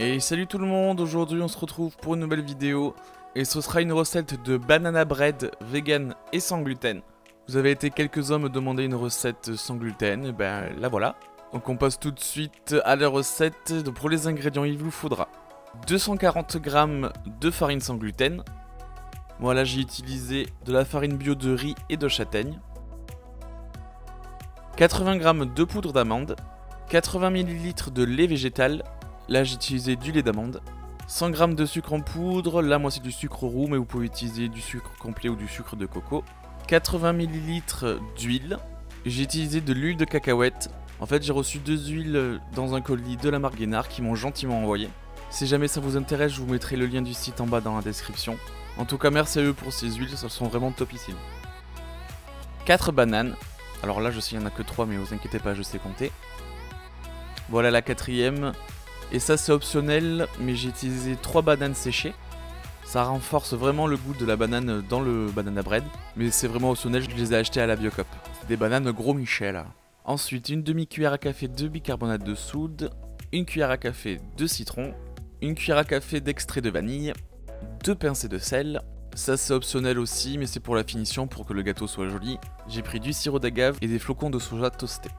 Et salut tout le monde, aujourd'hui on se retrouve pour une nouvelle vidéo et ce sera une recette de banana bread vegan et sans gluten. Vous avez été quelques-uns me demander une recette sans gluten, et ben la voilà. Donc on passe tout de suite à la recette. Donc pour les ingrédients il vous faudra 240 g de farine sans gluten. Voilà, j'ai utilisé de la farine bio de riz et de châtaigne. 80 g de poudre d'amande. 80 ml de lait végétal. Là j'ai utilisé du lait d'amande. 100 g de sucre en poudre, là moi c'est du sucre roux mais vous pouvez utiliser du sucre complet ou du sucre de coco. 80 ml d'huile. J'ai utilisé de l'huile de cacahuète. En fait j'ai reçu 2 huiles dans un colis de la marque Guénard qui m'ont gentiment envoyé. Si jamais ça vous intéresse, je vous mettrai le lien du site en bas dans la description. En tout cas merci à eux pour ces huiles, elles sont vraiment topissimes. 4 bananes. Alors là je sais il n'y en a que 3 mais vous inquiétez pas, je sais compter. Voilà la quatrième. Et ça c'est optionnel, mais j'ai utilisé 3 bananes séchées. Ça renforce vraiment le goût de la banane dans le banana bread. Mais c'est vraiment optionnel, je les ai achetées à la Biocop. C'est des bananes gros Michel. Ensuite, une demi-cuillère à café de bicarbonate de soude, une cuillère à café de citron, une cuillère à café d'extrait de vanille, 2 pincées de sel. Ça c'est optionnel aussi, mais c'est pour la finition, pour que le gâteau soit joli. J'ai pris du sirop d'agave et des flocons de soja toastés.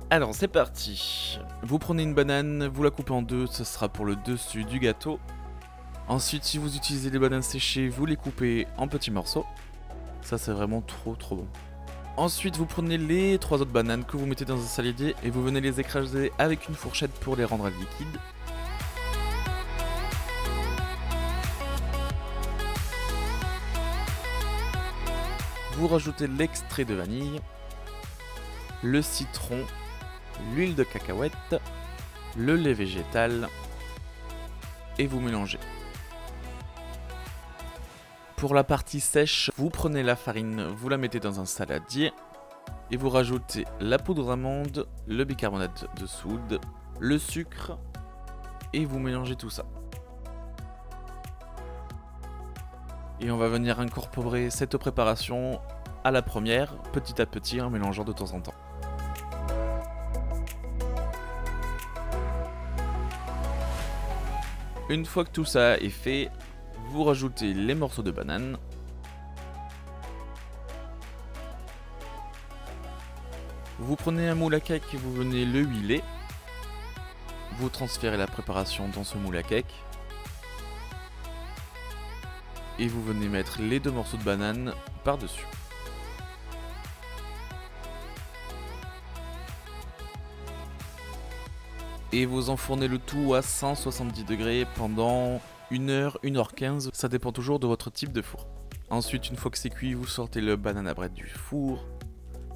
Alors c'est parti, vous prenez une banane, vous la coupez en deux, ce sera pour le dessus du gâteau. Ensuite si vous utilisez les bananes séchées, vous les coupez en petits morceaux. Ça c'est vraiment trop bon. Ensuite vous prenez les 3 autres bananes que vous mettez dans un saladier et vous venez les écraser avec une fourchette pour les rendre liquides. Vous rajoutez l'extrait de vanille, le citron, l'huile de cacahuète, le lait végétal et vous mélangez. Pour la partie sèche, vous prenez la farine, vous la mettez dans un saladier et vous rajoutez la poudre d'amande, le bicarbonate de soude, le sucre et vous mélangez tout ça. Et on va venir incorporer cette préparation à la première, petit à petit en mélangeant de temps en temps. Une fois que tout ça est fait, vous rajoutez les morceaux de banane. Vous prenez un moule à cake et vous venez le huiler. Vous transférez la préparation dans ce moule à cake. Et vous venez mettre les 2 morceaux de banane par-dessus. Et vous enfournez le tout à 170 degrés pendant 1h, 1h15, ça dépend toujours de votre type de four. Ensuite, une fois que c'est cuit, vous sortez le banana bread du four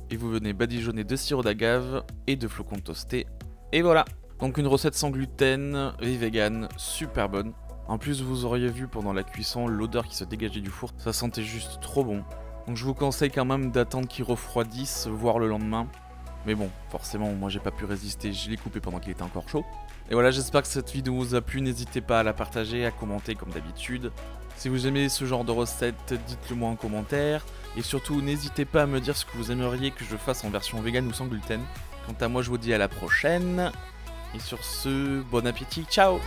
et vous venez badigeonner de sirop d'agave et de flocons toastés. Et voilà, donc une recette sans gluten et vegan, super bonne. En plus, vous auriez vu pendant la cuisson l'odeur qui se dégageait du four, ça sentait juste trop bon. Donc je vous conseille quand même d'attendre qu'il refroidisse, voire le lendemain. Mais bon, forcément, moi j'ai pas pu résister, je l'ai coupé pendant qu'il était encore chaud. Et voilà, j'espère que cette vidéo vous a plu, n'hésitez pas à la partager, à commenter comme d'habitude. Si vous aimez ce genre de recette, dites-le moi en commentaire. Et surtout, n'hésitez pas à me dire ce que vous aimeriez que je fasse en version vegan ou sans gluten. Quant à moi, je vous dis à la prochaine. Et sur ce, bon appétit, ciao!